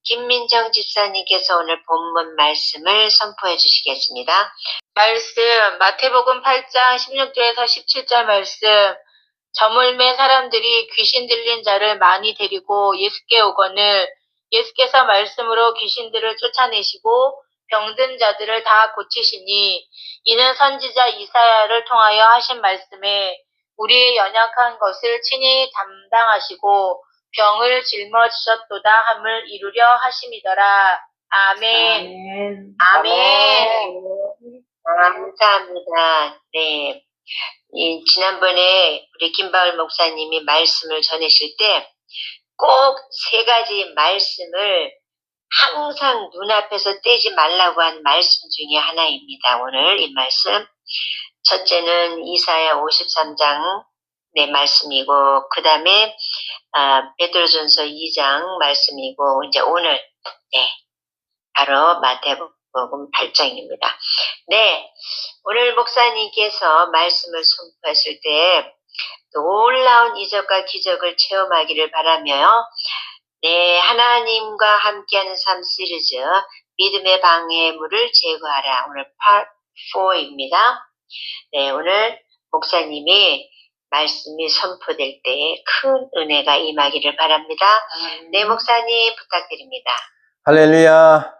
김민정 집사님께서 오늘 본문 말씀을 선포해 주시겠습니다. 말씀 마태복음 8장 16절에서 17절 말씀. 저물매 사람들이 귀신 들린 자를 많이 데리고 예수께 오거늘 예수께서 말씀으로 귀신들을 쫓아내시고 병든 자들을 다 고치시니 이는 선지자 이사야를 통하여 하신 말씀에 우리의 연약한 것을 친히 담당하시고 병을 짊어지셨도다 함을 이루려 하심이더라. 아멘. 아멘. 감사합니다. 네. 지난번에 우리 김바울 목사님이 말씀을 전하실 때 꼭 세 가지 말씀을 항상 눈앞에서 떼지 말라고 한 말씀 중에 하나입니다. 오늘 이 말씀. 첫째는 이사야 53장 네 말씀이고, 그 다음에 베드로전서 2장 말씀이고, 이제 오늘 네 바로 마태복음 8장입니다. 네, 오늘 목사님께서 말씀을 선포하실 때 놀라운 이적과 기적을 체험하기를 바라며, 네, 하나님과 함께하는 삶 시리즈 믿음의 방해물을 제거하라, 오늘 part 4입니다. 네, 오늘 목사님이 말씀이 선포될 때 큰 은혜가 임하기를 바랍니다. 네, 목사님 부탁드립니다. 할렐루야.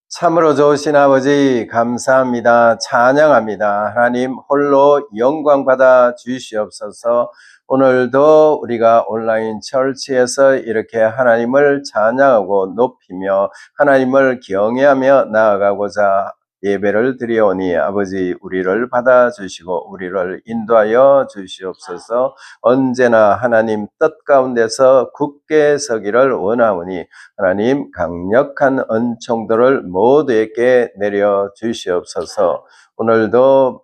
참으로 좋으신 아버지 감사합니다. 찬양합니다. 하나님 홀로 영광 받아 주시옵소서. 오늘도 우리가 온라인 철치에서 이렇게 하나님을 찬양하고 높이며 하나님을 경외하며 나아가고자 예배를 드리오니 아버지 우리를 받아주시고 우리를 인도하여 주시옵소서. 언제나 하나님 뜻 가운데서 굳게 서기를 원하오니 하나님 강력한 은총들을 모두에게 내려주시옵소서. 오늘도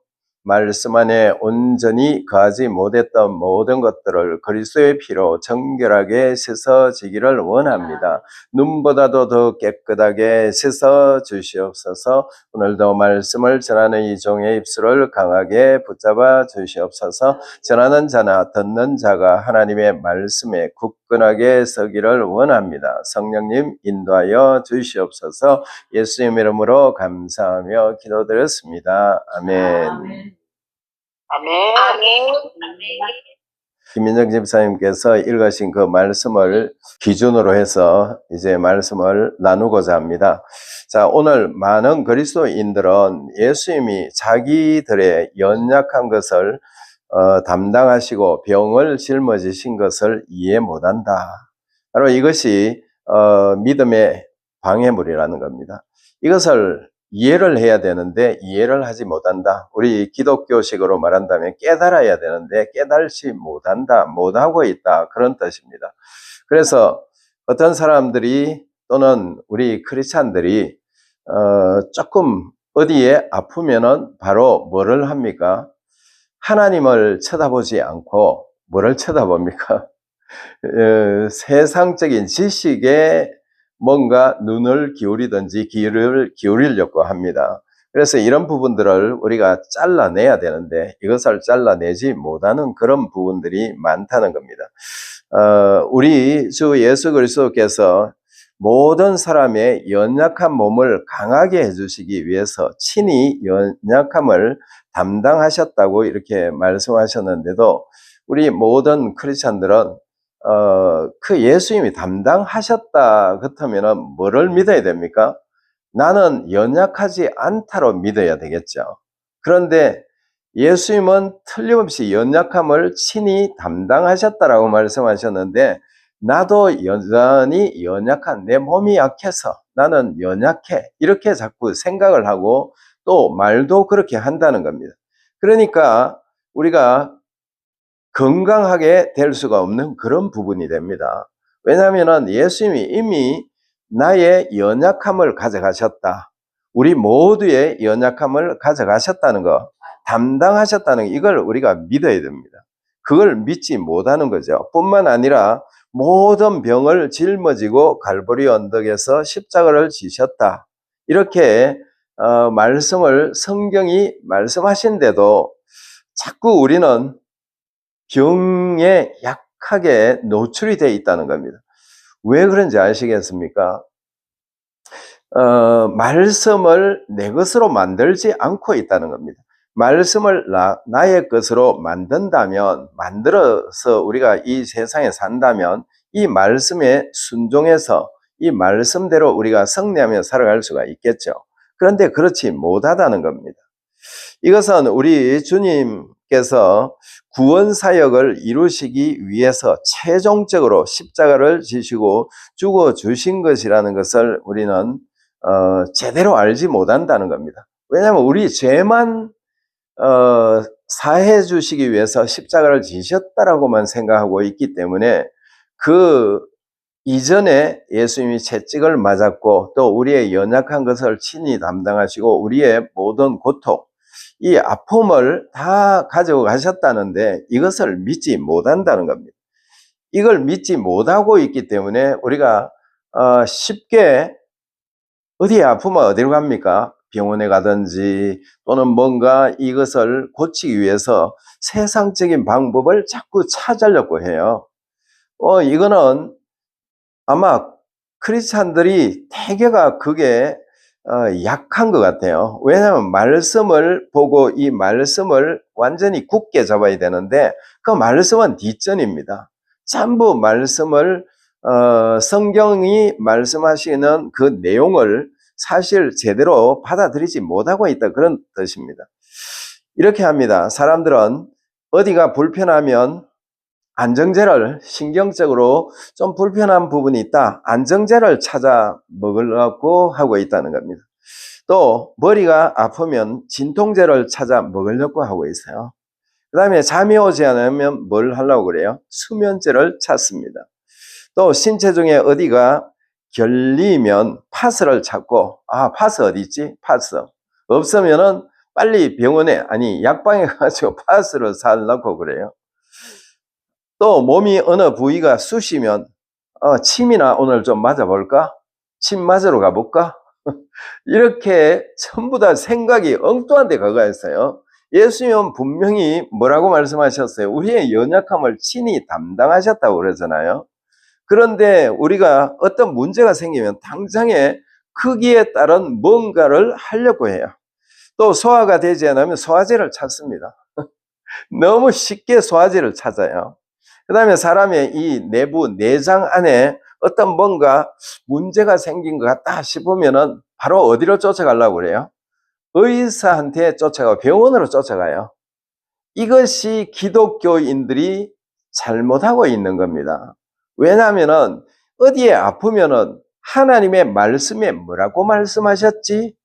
말씀 안에 온전히 거하지 못했던 모든 것들을 그리스도의 피로 정결하게 씻어지기를 원합니다. 눈보다도 더 깨끗하게 씻어주시옵소서. 오늘도 말씀을 전하는 이 종의 입술을 강하게 붙잡아 주시옵소서. 전하는 자나 듣는 자가 하나님의 말씀에 굳건하게 서기를 원합니다. 성령님 인도하여 주시옵소서. 예수님 이름으로 감사하며 기도드렸습니다. 아멘. 아멘. 아멘. 김민정 집사님께서 읽으신 그 말씀을 기준으로 해서 이제 말씀을 나누고자 합니다. 자, 오늘 많은 그리스도인들은 예수님이 자기들의 연약한 것을 담당하시고 병을 짊어지신 것을 이해 못한다. 바로 이것이 믿음의 방해물이라는 겁니다. 이것을 이해를 해야 되는데 이해를 하지 못한다. 우리 기독교식으로 말한다면 깨달아야 되는데 깨달지 못한다, 못하고 있다, 그런 뜻입니다. 그래서 어떤 사람들이 또는 우리 크리스찬들이 조금 어디에 아프면은 바로 뭐를 합니까? 하나님을 쳐다보지 않고 뭐를 쳐다봅니까? 세상적인 지식에 뭔가 눈을 기울이든지 귀를 기울이려고 합니다. 그래서 이런 부분들을 우리가 잘라내야 되는데 이것을 잘라내지 못하는 그런 부분들이 많다는 겁니다. 우리 주 예수 그리스도께서 모든 사람의 연약한 몸을 강하게 해주시기 위해서 친히 연약함을 담당하셨다고 이렇게 말씀하셨는데도 우리 모든 크리스찬들은 그 예수님이 담당하셨다 그렇다면 뭐를 믿어야 됩니까? 나는 연약하지 않다로 믿어야 되겠죠. 그런데 예수님은 틀림없이 연약함을 친히 담당하셨다라고 말씀하셨는데 나도 여전히 연약한, 내 몸이 약해서 나는 연약해, 이렇게 자꾸 생각을 하고 또 말도 그렇게 한다는 겁니다. 그러니까 우리가 건강하게 될 수가 없는 그런 부분이 됩니다. 왜냐하면 예수님이 이미 나의 연약함을 가져가셨다. 우리 모두의 연약함을 가져가셨다는 거, 담당하셨다는 거, 이걸 우리가 믿어야 됩니다. 그걸 믿지 못하는 거죠. 뿐만 아니라 모든 병을 짊어지고 갈보리 언덕에서 십자가를 지셨다. 이렇게 말씀을 성경이 말씀하신데도 자꾸 우리는 병에 약하게 노출이 되어 있다는 겁니다. 왜 그런지 아시겠습니까? 말씀을 내 것으로 만들지 않고 있다는 겁니다. 말씀을 나의 것으로 만들어서 우리가 이 세상에 산다면 이 말씀에 순종해서 이 말씀대로 우리가 승리하며 살아갈 수가 있겠죠. 그런데 그렇지 못하다는 겁니다. 이것은 우리 주님께서 구원 사역을 이루시기 위해서 최종적으로 십자가를 지시고 죽어 주신 것이라는 것을 우리는 제대로 알지 못한다는 겁니다. 왜냐하면 우리 죄만 사해 주시기 위해서 십자가를 지셨다라고만 생각하고 있기 때문에 그 이전에 예수님이 채찍을 맞았고 또 우리의 연약한 것을 친히 담당하시고 우리의 모든 고통, 이 아픔을 다 가지고 가셨다는데 이것을 믿지 못한다는 겁니다. 이걸 믿지 못하고 있기 때문에 우리가 쉽게 어디에 아프면 어디로 갑니까? 병원에 가든지 또는 뭔가 이것을 고치기 위해서 세상적인 방법을 자꾸 찾으려고 해요. 이거는 아마 크리스찬들이 대개가 그게 약한 것 같아요. 왜냐하면 말씀을 보고 이 말씀을 완전히 굳게 잡아야 되는데 그 말씀은 뒷전입니다. 전부 말씀을 성경이 말씀하시는 그 내용을 사실 제대로 받아들이지 못하고 있다, 그런 뜻입니다. 이렇게 합니다. 사람들은 어디가 불편하면 안정제를, 신경적으로 좀 불편한 부분이 있다, 안정제를 찾아 먹으려고 하고 있다는 겁니다. 또 머리가 아프면 진통제를 찾아 먹으려고 하고 있어요. 그 다음에 잠이 오지 않으면 뭘 하려고 그래요? 수면제를 찾습니다. 또 신체 중에 어디가 결리면 파스를 찾고, 파스 어디 있지? 파스 없으면은 빨리 병원에, 아니 약방에 가서 파스를 사려고 그래요. 또 몸이 어느 부위가 쑤시면 침이나 오늘 좀 맞아볼까? 침 맞으러 가볼까? 이렇게 전부 다 생각이 엉뚱한 데 가가 있어요. 예수님은 분명히 뭐라고 말씀하셨어요? 우리의 연약함을 친히 담당하셨다고 그러잖아요. 그런데 우리가 어떤 문제가 생기면 당장에 크기에 따른 뭔가를 하려고 해요. 또 소화가 되지 않으면 소화제를 찾습니다. 너무 쉽게 소화제를 찾아요. 그 다음에 사람의 이 내부 내장 안에 어떤 뭔가 문제가 생긴 것 같다 싶으면은 바로 어디로 쫓아가려고 그래요? 의사한테 쫓아가고 병원으로 쫓아가요. 이것이 기독교인들이 잘못하고 있는 겁니다. 왜냐하면은 어디에 아프면은 하나님의 말씀에 뭐라고 말씀하셨지?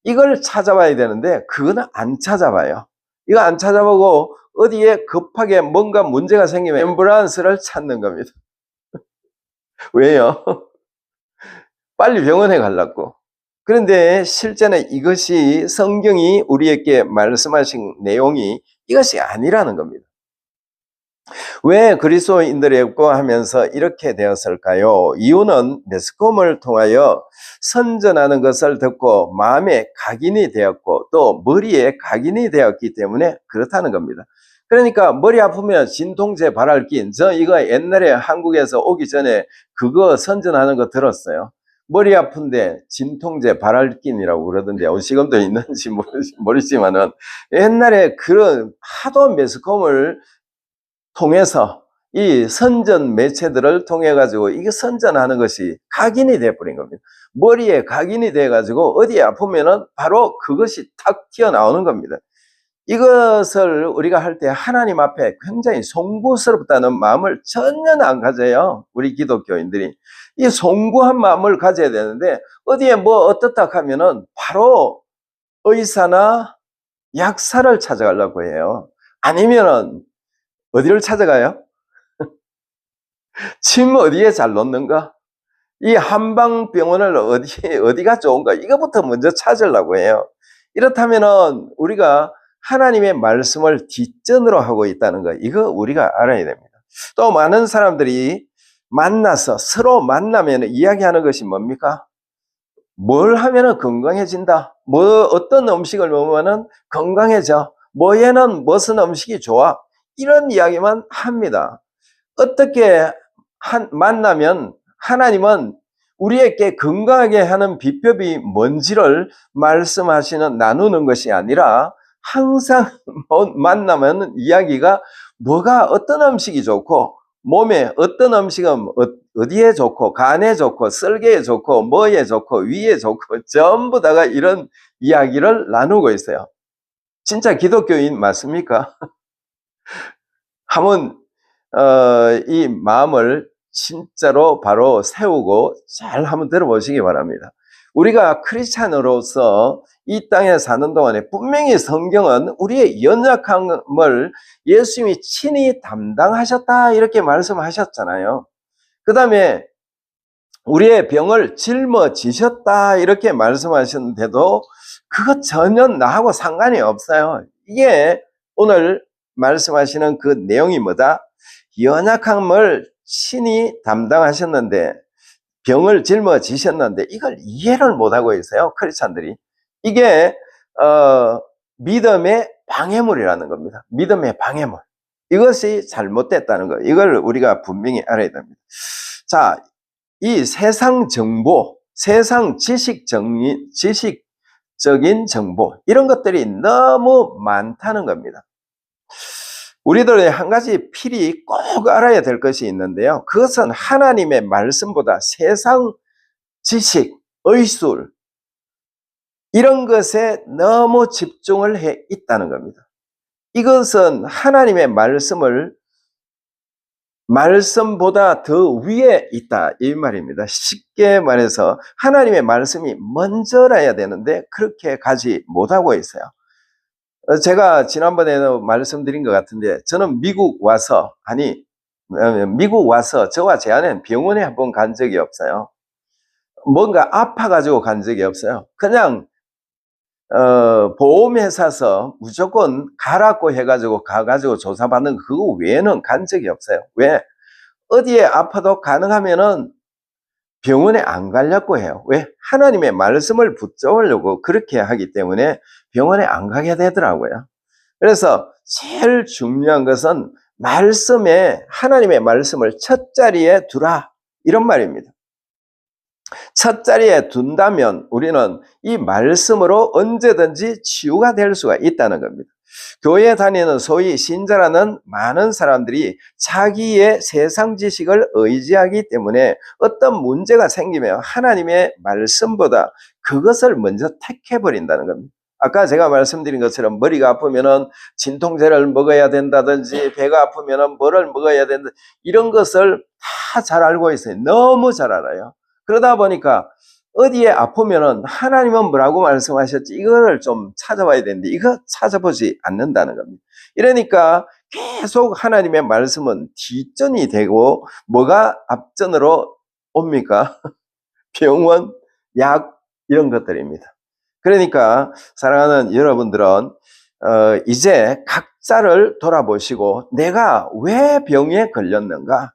이걸 찾아봐야 되는데 그거는 안 찾아봐요. 이거 안 찾아보고 어디에 급하게 뭔가 문제가 생기면 앰뷸런스를 찾는 겁니다. 왜요? 빨리 병원에 가려고. 그런데 실제는 이것이 성경이 우리에게 말씀하신 내용이 이것이 아니라는 겁니다. 왜 그리스도인들이었고 하면서 이렇게 되었을까요? 이유는 매스컴을 통하여 선전하는 것을 듣고 마음에 각인이 되었고 또 머리에 각인이 되었기 때문에 그렇다는 겁니다. 그러니까 머리 아프면 진통제 바랄긴, 저 이거 옛날에 한국에서 오기 전에 그거 선전하는 거 들었어요. 머리 아픈데 진통제 바랄긴이라고 그러던데 지금도 있는지 모르지만은 옛날에 그런 하도 매스컴을 통해서 이 선전 매체들을 통해 가지고 이게 선전하는 것이 각인이 돼 버린 겁니다. 머리에 각인이 돼 가지고 어디에 아프면은 바로 그것이 탁 튀어나오는 겁니다. 이것을 우리가 할 때 하나님 앞에 굉장히 송구스럽다는 마음을 전혀 안 가져요. 우리 기독교인들이 이 송구한 마음을 가져야 되는데 어디에 뭐 어떻다 하면은 바로 의사나 약사를 찾아가려고 해요. 아니면은 어디를 찾아가요? 침 어디에 잘 놓는가? 이 한방병원을 어디가 좋은가? 이거부터 먼저 찾으려고 해요. 이렇다면은 우리가 하나님의 말씀을 뒷전으로 하고 있다는 거, 이거 우리가 알아야 됩니다. 또 많은 사람들이 만나서 서로 만나면 이야기하는 것이 뭡니까? 뭘 하면은 건강해진다. 어떤 음식을 먹으면은 건강해져. 뭐에는 무슨 음식이 좋아. 이런 이야기만 합니다. 어떻게 만나면 하나님은 우리에게 건강하게 하는 비법이 뭔지를 나누는 것이 아니라 항상 만나면 이야기가 어떤 음식이 좋고 몸에 어떤 음식은 어디에 좋고 간에 좋고 쓸개에 좋고 뭐에 좋고 위에 좋고 전부 다가 이런 이야기를 나누고 있어요. 진짜 기독교인 맞습니까? 한번 이 마음을 진짜로 바로 세우고 잘 한번 들어보시기 바랍니다. 우리가 크리스찬으로서 이 땅에 사는 동안에 분명히 성경은 우리의 연약함을 예수님이 친히 담당하셨다 이렇게 말씀하셨잖아요. 그 다음에 우리의 병을 짊어지셨다 이렇게 말씀하셨는데도 그거 전혀 나하고 상관이 없어요. 이게 오늘 말씀하시는 그 내용이 뭐다? 연약함을 친히 담당하셨는데 병을 짊어지셨는데 이걸 이해를 못하고 있어요. 크리스찬들이. 이게 믿음의 방해물이라는 겁니다. 믿음의 방해물. 이것이 잘못됐다는 거. 이걸 우리가 분명히 알아야 됩니다. 자, 이 세상 정보, 세상 지식적인 정보 이런 것들이 너무 많다는 겁니다. 우리들의 한 가지 필히 꼭 알아야 될 것이 있는데요. 그것은 하나님의 말씀보다 세상 지식, 의술 이런 것에 너무 집중을 해 있다는 겁니다. 이것은 하나님의 말씀보다 더 위에 있다 이 말입니다. 쉽게 말해서 하나님의 말씀이 먼저라야 되는데 그렇게 가지 못하고 있어요. 제가 지난번에도 말씀드린 것 같은데 저는 미국 와서 저와 제 아내는 병원에 한 번 간 적이 없어요. 뭔가 아파가지고 간 적이 없어요. 그냥 보험회사서 무조건 가라고 해가지고 가가지고 조사받는 그거 외에는 간 적이 없어요. 왜? 어디에 아파도 가능하면은 병원에 안 가려고 해요. 왜? 하나님의 말씀을 붙잡으려고 그렇게 하기 때문에 병원에 안 가게 되더라고요. 그래서 제일 중요한 것은 하나님의 말씀을 첫 자리에 두라 이런 말입니다. 첫 자리에 둔다면 우리는 이 말씀으로 언제든지 치유가 될 수가 있다는 겁니다. 교회 다니는 소위 신자라는 많은 사람들이 자기의 세상 지식을 의지하기 때문에 어떤 문제가 생기면 하나님의 말씀보다 그것을 먼저 택해버린다는 겁니다. 아까 제가 말씀드린 것처럼 머리가 아프면은 진통제를 먹어야 된다든지 배가 아프면은 뭐를 먹어야 된다 이런 것을 다 잘 알고 있어요. 너무 잘 알아요. 그러다 보니까 어디에 아프면은 하나님은 뭐라고 말씀하셨지 이거를 좀 찾아봐야 되는데 이거 찾아보지 않는다는 겁니다. 이러니까 계속 하나님의 말씀은 뒷전이 되고 뭐가 앞전으로 옵니까? 병원, 약 이런 것들입니다. 그러니까 사랑하는 여러분들은 이제 각자를 돌아보시고 내가 왜 병에 걸렸는가?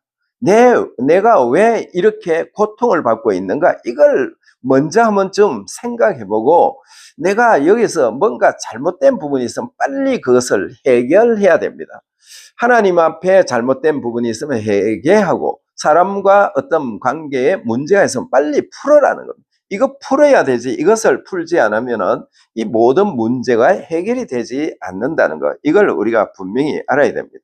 내가 왜 이렇게 고통을 받고 있는가? 이걸 먼저 한번 좀 생각해보고 내가 여기서 뭔가 잘못된 부분이 있으면 빨리 그것을 해결해야 됩니다. 하나님 앞에 잘못된 부분이 있으면 해결하고 사람과 어떤 관계에 문제가 있으면 빨리 풀어라는 겁니다. 이거 풀어야 되지 이것을 풀지 않으면은 이 모든 문제가 해결이 되지 않는다는 거 이걸 우리가 분명히 알아야 됩니다.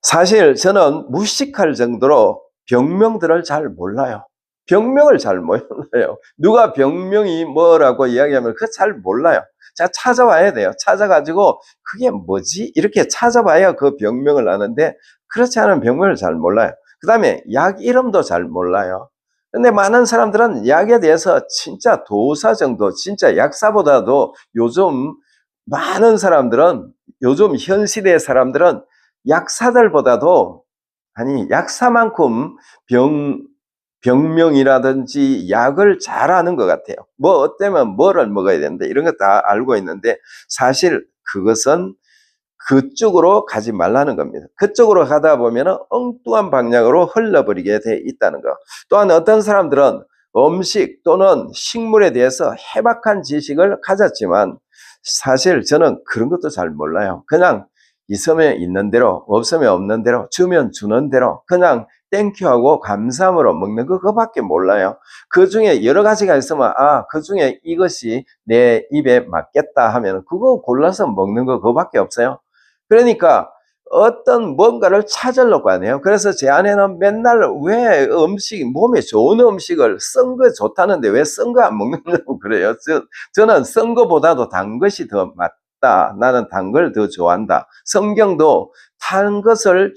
사실 저는 무식할 정도로 병명들을 잘 몰라요. 병명을 잘 몰라요. 누가 병명이 뭐라고 이야기하면 그거 잘 몰라요. 제가 찾아와야 돼요. 찾아가지고 그게 뭐지? 이렇게 찾아봐야 그 병명을 아는데 그렇지 않은 병명을 잘 몰라요. 그 다음에 약 이름도 잘 몰라요. 근데 많은 사람들은 약에 대해서 진짜 도사 정도, 진짜 약사보다도 요즘 많은 사람들은 요즘 현 시대의 사람들은 약사들보다도 약사만큼 병명이라든지 약을 잘 아는 것 같아요. 뭐 어때면 뭐를 먹어야 되는데 이런 거 다 알고 있는데 사실 그것은 그쪽으로 가지 말라는 겁니다. 그쪽으로 가다 보면 엉뚱한 방향으로 흘러버리게 돼 있다는 거. 또한 어떤 사람들은 음식 또는 식물에 대해서 해박한 지식을 가졌지만 사실 저는 그런 것도 잘 몰라요. 그냥 있으면 있는 대로 없으면 없는 대로 주면 주는 대로 그냥 땡큐하고 감사함으로 먹는 거 그거밖에 몰라요. 그 중에 여러 가지가 있으면 그 중에 이것이 내 입에 맞겠다 하면 그거 골라서 먹는 거 그거밖에 없어요. 그러니까 어떤 뭔가를 찾으려고 하네요. 그래서 제 아내는 맨날 왜 몸에 좋은 음식을 쓴 거 좋다는데 왜 쓴 거 안 먹는다고 그래요. 저는 쓴 거보다도 단 것이 더 맞다. 나는 단 걸 더 좋아한다. 성경도 단 것을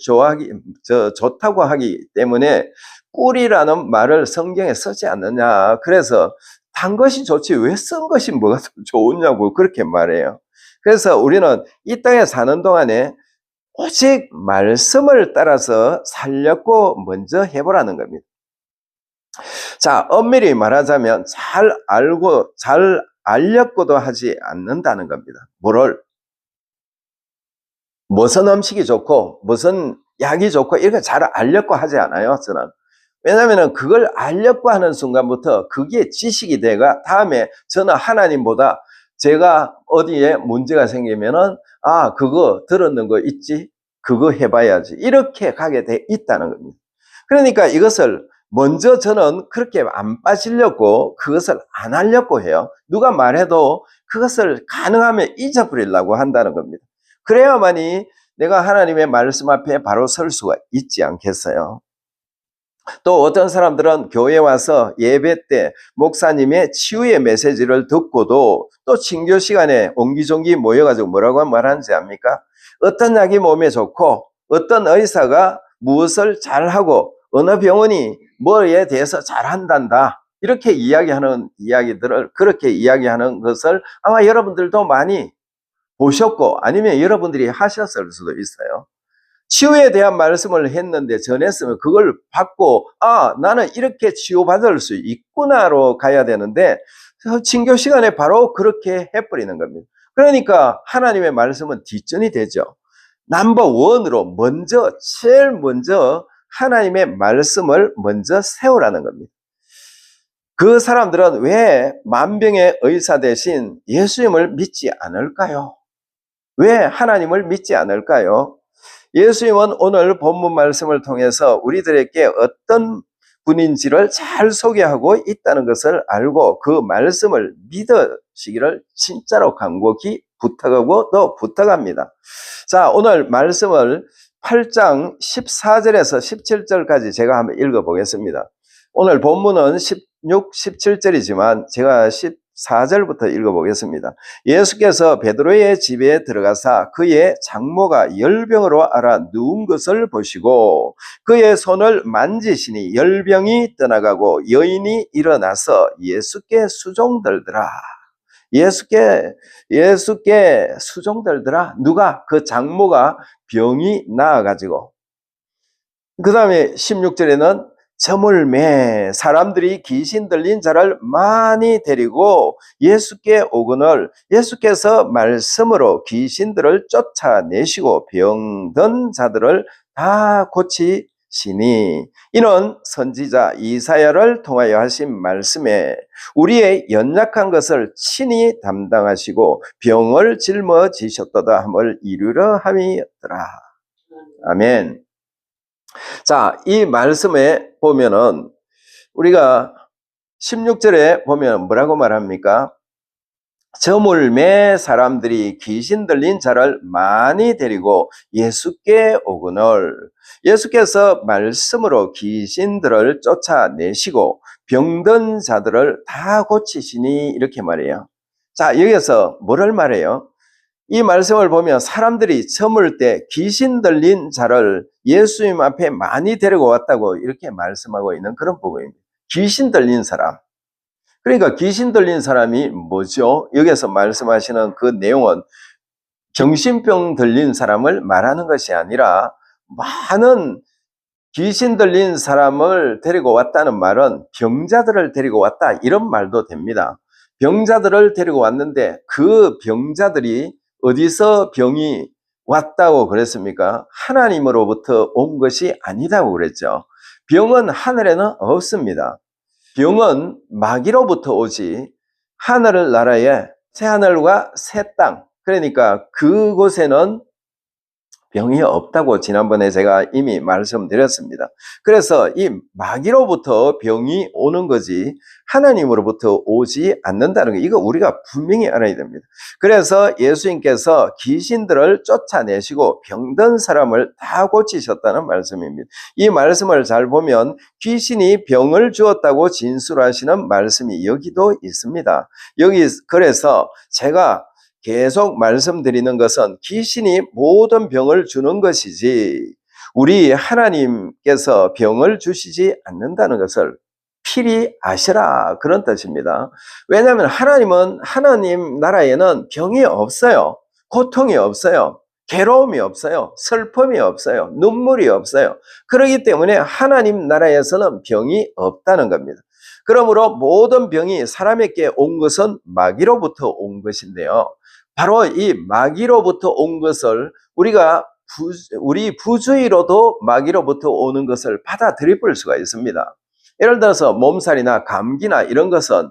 좋다고 하기 때문에 꿀이라는 말을 성경에 쓰지 않느냐. 그래서 단 것이 좋지 왜 쓴 것이 뭐가 좋으냐고 그렇게 말해요. 그래서 우리는 이 땅에 사는 동안에 오직 말씀을 따라서 살려고 먼저 해보라는 겁니다. 자, 엄밀히 말하자면 잘 알려고도 하지 않는다는 겁니다. 무슨 음식이 좋고 무슨 약이 좋고 이렇게 잘 알려고 하지 않아요, 저는. 왜냐하면 그걸 알려고 하는 순간부터 그게 지식이 돼가 다음에 저는 하나님보다 제가 어디에 문제가 생기면은 그거 들었는 거 있지? 그거 해봐야지. 이렇게 가게 돼 있다는 겁니다. 그러니까 이것을 먼저 저는 그렇게 안 빠지려고 그것을 안 하려고 해요. 누가 말해도 그것을 가능하면 잊어버리려고 한다는 겁니다. 그래야만이 내가 하나님의 말씀 앞에 바로 설 수가 있지 않겠어요? 또 어떤 사람들은 교회에 와서 예배 때 목사님의 치유의 메시지를 듣고도 또 친교 시간에 옹기종기 모여가지고 뭐라고 말하는지 압니까? 어떤 약이 몸에 좋고 어떤 의사가 무엇을 잘하고 어느 병원이 뭐에 대해서 잘한단다. 이렇게 이야기하는 이야기들을 그렇게 이야기하는 것을 아마 여러분들도 많이 보셨고 아니면 여러분들이 하셨을 수도 있어요. 치유에 대한 말씀을 했는데 전했으면 그걸 받고 나는 이렇게 치유받을 수 있구나로 가야 되는데 친교 시간에 바로 그렇게 해버리는 겁니다. 그러니까 하나님의 말씀은 뒷전이 되죠. 넘버원으로 제일 먼저 하나님의 말씀을 먼저 세우라는 겁니다. 그 사람들은 왜 만병의 의사 대신 예수님을 믿지 않을까요? 왜 하나님을 믿지 않을까요? 예수님은 오늘 본문 말씀을 통해서 우리들에게 어떤 분인지를 잘 소개하고 있다는 것을 알고 그 말씀을 믿으시기를 진짜로 간곡히 부탁하고 또 부탁합니다. 자, 오늘 말씀을 8장 14절에서 17절까지 제가 한번 읽어보겠습니다. 오늘 본문은 16, 17절이지만 제가 14절부터 읽어보겠습니다. 예수께서 베드로의 집에 들어가사 그의 장모가 열병으로 앓아 누운 것을 보시고 그의 손을 만지시니 열병이 떠나가고 여인이 일어나서 예수께 수종들더라. 예수께 수종들더라. 누가? 그 장모가 병이 나아가지고. 그 다음에 16절에는 저물매 사람들이 귀신 들린 자를 많이 데리고 예수께 오거늘 예수께서 말씀으로 귀신들을 쫓아내시고 병든 자들을 다 고치시니 이는 선지자 이사야를 통하여 하신 말씀에 우리의 연약한 것을 친히 담당하시고 병을 짊어지셨도다 함을 이루려 함이더라. 아멘. 자, 이 말씀에 보면은 우리가 16절에 보면 뭐라고 말합니까? 저물매 사람들이 귀신 들린 자를 많이 데리고 예수께 오거늘 예수께서 말씀으로 귀신들을 쫓아내시고 병든 자들을 다 고치시니 이렇게 말해요. 자, 여기서 뭐를 말해요? 이 말씀을 보면 사람들이 저물 때 귀신 들린 자를 예수님 앞에 많이 데리고 왔다고 이렇게 말씀하고 있는 그런 부분입니다. 귀신 들린 사람. 그러니까 귀신 들린 사람이 뭐죠? 여기서 말씀하시는 그 내용은 정신병 들린 사람을 말하는 것이 아니라 많은 귀신 들린 사람을 데리고 왔다는 말은 병자들을 데리고 왔다 이런 말도 됩니다. 병자들을 데리고 왔는데 그 병자들이 어디서 병이 왔다고 그랬습니까? 하나님으로부터 온 것이 아니다고 그랬죠. 병은 하늘에는 없습니다. 병은 마귀로부터 오지 하늘 나라에 새 하늘과 새 땅 그러니까 그곳에는 병이 없다고 지난번에 제가 이미 말씀드렸습니다. 그래서 이 마귀로부터 병이 오는 거지 하나님으로부터 오지 않는다는 거, 이거 우리가 분명히 알아야 됩니다. 그래서 예수님께서 귀신들을 쫓아내시고 병든 사람을 다 고치셨다는 말씀입니다. 이 말씀을 잘 보면 귀신이 병을 주었다고 진술하시는 말씀이 여기도 있습니다. 여기 그래서 제가 계속 말씀드리는 것은 귀신이 모든 병을 주는 것이지 우리 하나님께서 병을 주시지 않는다는 것을 필히 아시라, 그런 뜻입니다. 왜냐하면 하나님은, 하나님 나라에는 병이 없어요. 고통이 없어요. 괴로움이 없어요. 슬픔이 없어요. 눈물이 없어요. 그렇기 때문에 하나님 나라에서는 병이 없다는 겁니다. 그러므로 모든 병이 사람에게 온 것은 마귀로부터 온 것인데요. 바로 이 마귀로부터 온 것을 우리 부주의로도 마귀로부터 오는 것을 받아들일 수가 있습니다. 예를 들어서 몸살이나 감기나 이런 것은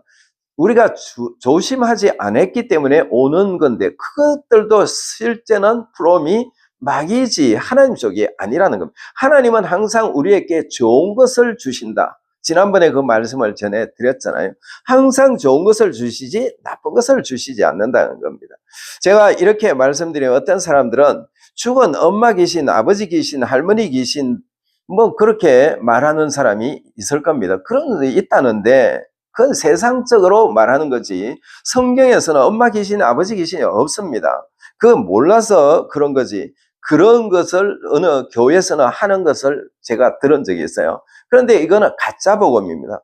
우리가 조심하지 않았기 때문에 오는 건데, 그것들도 실제는 프롬이 마귀지 하나님 쪽이 아니라는 겁니다. 하나님은 항상 우리에게 좋은 것을 주신다. 지난번에 그 말씀을 전해드렸잖아요. 항상 좋은 것을 주시지 나쁜 것을 주시지 않는다는 겁니다. 제가 이렇게 말씀드리면 어떤 사람들은 죽은 엄마 귀신, 아버지 귀신, 할머니 귀신 뭐 그렇게 말하는 사람이 있을 겁니다. 그런 게 있다는데 그건 세상적으로 말하는 거지 성경에서는 엄마 귀신, 아버지 귀신이 없습니다. 그거 몰라서 그런 거지, 그런 것을 어느 교회에서는 하는 것을 제가 들은 적이 있어요. 그런데 이거는 가짜 복음입니다.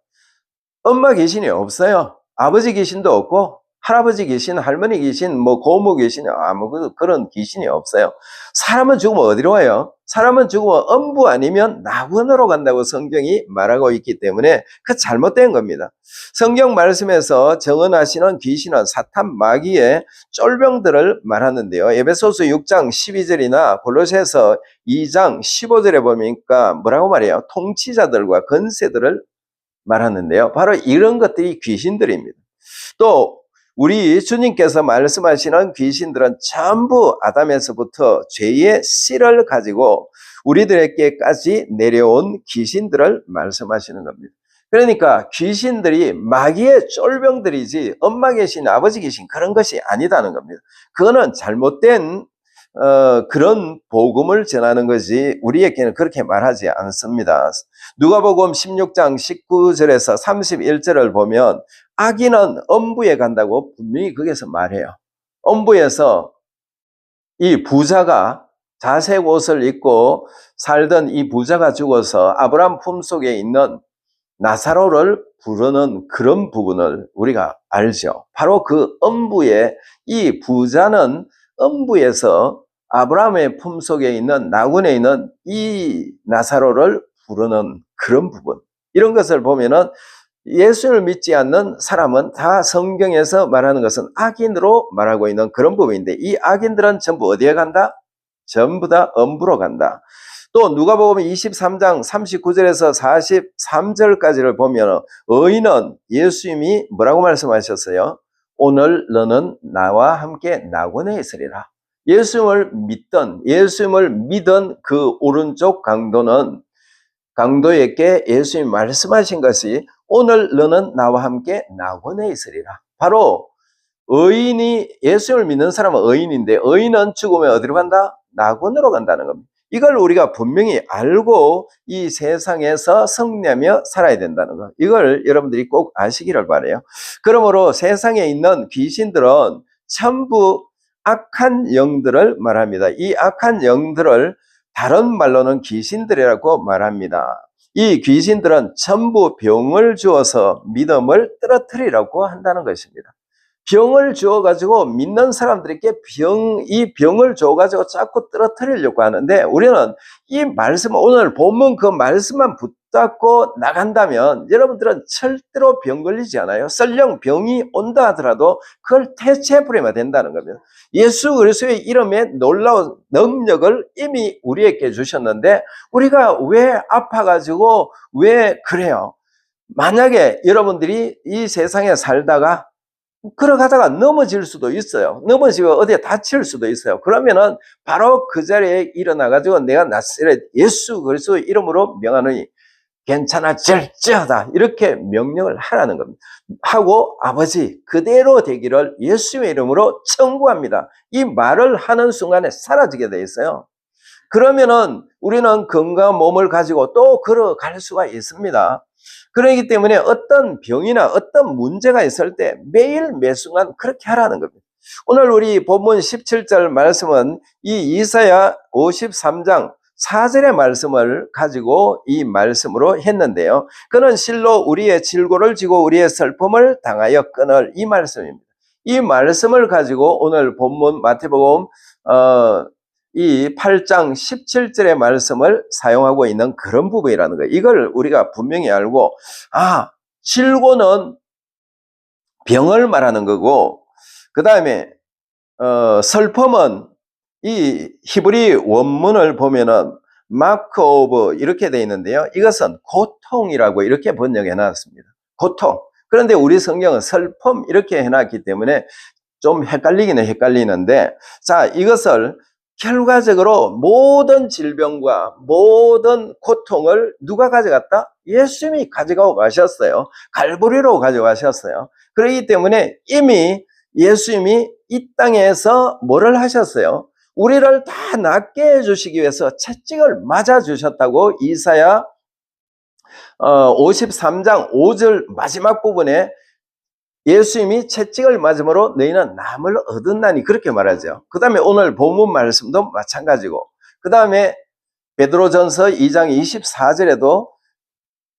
엄마 귀신이 없어요. 아버지 귀신도 없고 할아버지 귀신, 할머니 귀신, 뭐 고모 귀신, 아무 그런 귀신이 없어요. 사람은 죽으면 어디로 와요? 사람은 죽으면 음부 아니면 낙원으로 간다고 성경이 말하고 있기 때문에 그 잘못된 겁니다. 성경 말씀에서 정언하시는 귀신은 사탄 마귀의 쫄병들을 말하는데요. 에베소서 6장 12절이나 골로새서 2장 15절에 보니까 뭐라고 말해요? 통치자들과 권세들을 말하는데요. 바로 이런 것들이 귀신들입니다. 또 우리 주님께서 말씀하시는 귀신들은 전부 아담에서부터 죄의 씨를 가지고 우리들에게까지 내려온 귀신들을 말씀하시는 겁니다. 그러니까 귀신들이 마귀의 쫄병들이지 엄마 귀신, 아버지 귀신 그런 것이 아니다는 겁니다. 그거는 잘못된 그런 복음을 전하는 것이 우리에게는 그렇게 말하지 않습니다. 누가복음 16장 19절에서 31절을 보면 악인은 엄부에 간다고 분명히 거기서 말해요. 엄부에서 이 부자가 자색 옷을 입고 살던 이 부자가 죽어서 아브라함 품속에 있는 나사로를 부르는 그런 부분을 우리가 알죠. 바로 그 엄부에 이 부자는 엄부에서 아브라함의 품속에 있는 낙원에 있는 이 나사로를 부르는 그런 부분, 이런 것을 보면은 예수를 믿지 않는 사람은 다 성경에서 말하는 것은 악인으로 말하고 있는 그런 부분인데, 이 악인들은 전부 어디에 간다? 전부 다 엄부로 간다. 또 누가복음 23장 39절에서 43절까지를 보면 의인은 예수님이 뭐라고 말씀하셨어요? 오늘 너는 나와 함께 낙원에 있으리라. 예수님을 믿던 그 오른쪽 강도에게 예수님이 말씀하신 것이 오늘 너는 나와 함께 낙원에 있으리라. 바로 의인이, 예수님을 믿는 사람은 의인인데 의인은 죽으면 어디로 간다? 낙원으로 간다는 겁니다. 이걸 우리가 분명히 알고 이 세상에서 승리하며 살아야 된다는 것, 이걸 여러분들이 꼭 아시기를 바라요. 그러므로 세상에 있는 귀신들은 전부 악한 영들을 말합니다. 이 악한 영들을 다른 말로는 귀신들이라고 말합니다. 이 귀신들은 전부 병을 주어서 믿음을 떨어뜨리라고 한다는 것입니다. 병을 주어가지고 믿는 사람들에게 이 병을 줘가지고 자꾸 떨어뜨리려고 하는데, 우리는 이 말씀, 오늘 본문 그 말씀만 붙잡고 나간다면 여러분들은 절대로 병 걸리지 않아요. 설령 병이 온다 하더라도 그걸 퇴치해버리면 된다는 겁니다. 예수 그리스도의 이름에 놀라운 능력을 이미 우리에게 주셨는데 우리가 왜 아파가지고 왜 그래요? 만약에 여러분들이 이 세상에 살다가 걸어가다가 넘어질 수도 있어요. 넘어지고 어디에 다칠 수도 있어요. 그러면은 바로 그 자리에 일어나가지고 내가 나사렛 예수 그리스도 이름으로 명하노니 괜찮아질지어다 이렇게 명령을 하라는 겁니다. 하고 아버지 그대로 되기를 예수의 이름으로 청구합니다. 이 말을 하는 순간에 사라지게 돼 있어요. 그러면은 우리는 건강한 몸을 가지고 또 걸어갈 수가 있습니다. 그렇기 때문에 어떤 병이나 어떤 문제가 있을 때 매일 매순간 그렇게 하라는 겁니다. 오늘 우리 본문 17절 말씀은 이 이사야 53장 4절의 말씀을 가지고 이 말씀으로 했는데요. 그는 실로 우리의 질고를 지고 우리의 슬픔을 당하여 끊을 이 말씀입니다. 이 말씀을 가지고 오늘 본문 마태복음 이 8장 17절의 말씀을 사용하고 있는 그런 부분이라는 거예요. 이걸 우리가 분명히 알고 질고는 병을 말하는 거고 그 다음에 슬픔은 이 히브리 원문을 보면은 마크 오브 이렇게 되어 있는데요. 이것은 고통이라고 이렇게 번역해 놨습니다. 고통. 그런데 우리 성경은 슬픔 이렇게 해놨기 때문에 좀 헷갈리기는 헷갈리는데 자 이것을 결과적으로 모든 질병과 모든 고통을 누가 가져갔다? 예수님이 가져가고 가셨어요. 갈보리로 가져가셨어요. 그렇기 때문에 이미 예수님이 이 땅에서 뭐를 하셨어요? 우리를 다 낫게 해주시기 위해서 채찍을 맞아주셨다고 이사야 53장 5절 마지막 부분에 예수님이 채찍을 맞음으로 너희는 남을 얻었나니 그렇게 말하죠. 그 다음에 오늘 본문 말씀도 마찬가지고 그 다음에 베드로전서 2장 24절에도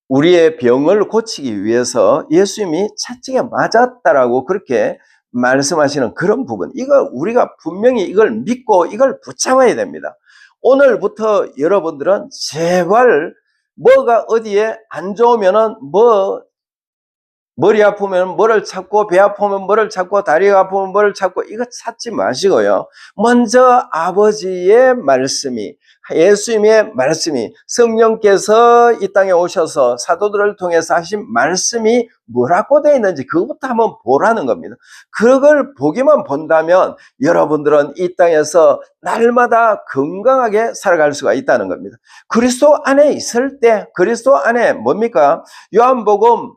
우리의 병을 고치기 위해서 예수님이 채찍에 맞았다라고 그렇게 말씀하시는 그런 부분 이거 우리가 분명히 이걸 믿고 이걸 붙잡아야 됩니다. 오늘부터 여러분들은 제발 뭐가 어디에 안 좋으면은 머리 아프면 뭐를 찾고 배 아프면 뭐를 찾고 다리가 아프면 뭐를 찾고 이거 찾지 마시고요. 먼저 아버지의 말씀이 예수님의 말씀이 성령께서 이 땅에 오셔서 사도들을 통해서 하신 말씀이 뭐라고 되어 있는지 그것부터 한번 보라는 겁니다. 그걸 보기만 본다면 여러분들은 이 땅에서 날마다 건강하게 살아갈 수가 있다는 겁니다. 그리스도 안에 있을 때 그리스도 안에 뭡니까? 요한복음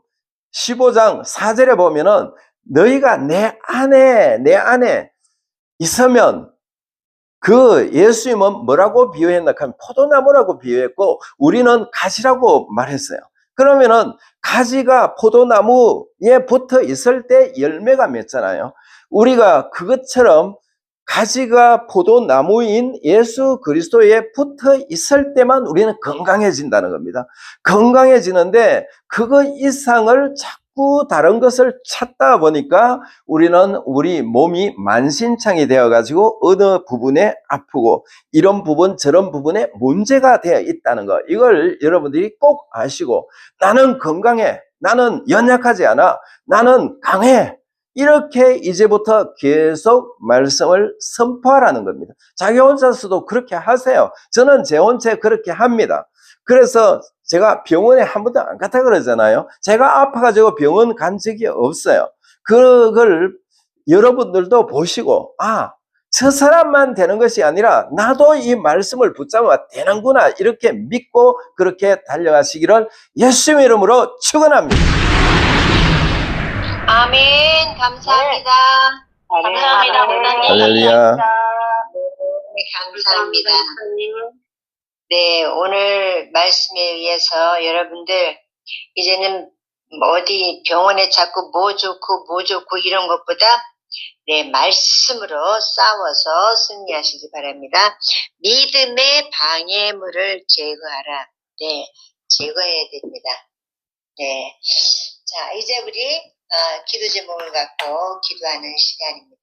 15장 4절에 보면은 너희가 내 안에 있으면 그 예수님은 뭐라고 비유했나 하면 포도나무라고 비유했고 우리는 가지라고 말했어요. 그러면은 가지가 포도나무에 붙어 있을 때 열매가 맺잖아요. 우리가 그것처럼 가지가 포도나무인 예수 그리스도에 붙어 있을 때만 우리는 건강해진다는 겁니다. 건강해지는데 그거 이상을 자꾸 다른 것을 찾다 보니까 우리는 우리 몸이 만신창이 되어가지고 어느 부분에 아프고 이런 부분 저런 부분에 문제가 되어 있다는 거 이걸 여러분들이 꼭 아시고 나는 건강해 나는 연약하지 않아 나는 강해 이렇게 이제부터 계속 말씀을 선포하라는 겁니다. 자기 혼자서도 그렇게 하세요. 저는 제 혼자 그렇게 합니다. 그래서 제가 병원에 한 번도 안 갔다 그러잖아요. 제가 아파가지고 병원 간 적이 없어요. 그걸 여러분들도 보시고 저 사람만 되는 것이 아니라 나도 이 말씀을 붙잡아 되는구나 이렇게 믿고 그렇게 달려가시기를 예수님의 이름으로 축원합니다. 아멘. 감사합니다. 감사합니다, 목사님. 할렐루야. 네, 감사합니다. 네, 오늘 말씀에 의해서 여러분들 이제는 어디 병원에 자꾸 뭐 좋고 이런 것보다 네, 말씀으로 싸워서 승리하시기 바랍니다. 믿음의 방해물을 제거하라. 네, 제거해야 됩니다. 네. 자, 이제 우리 기도 제목을 갖고 기도하는 시간입니다.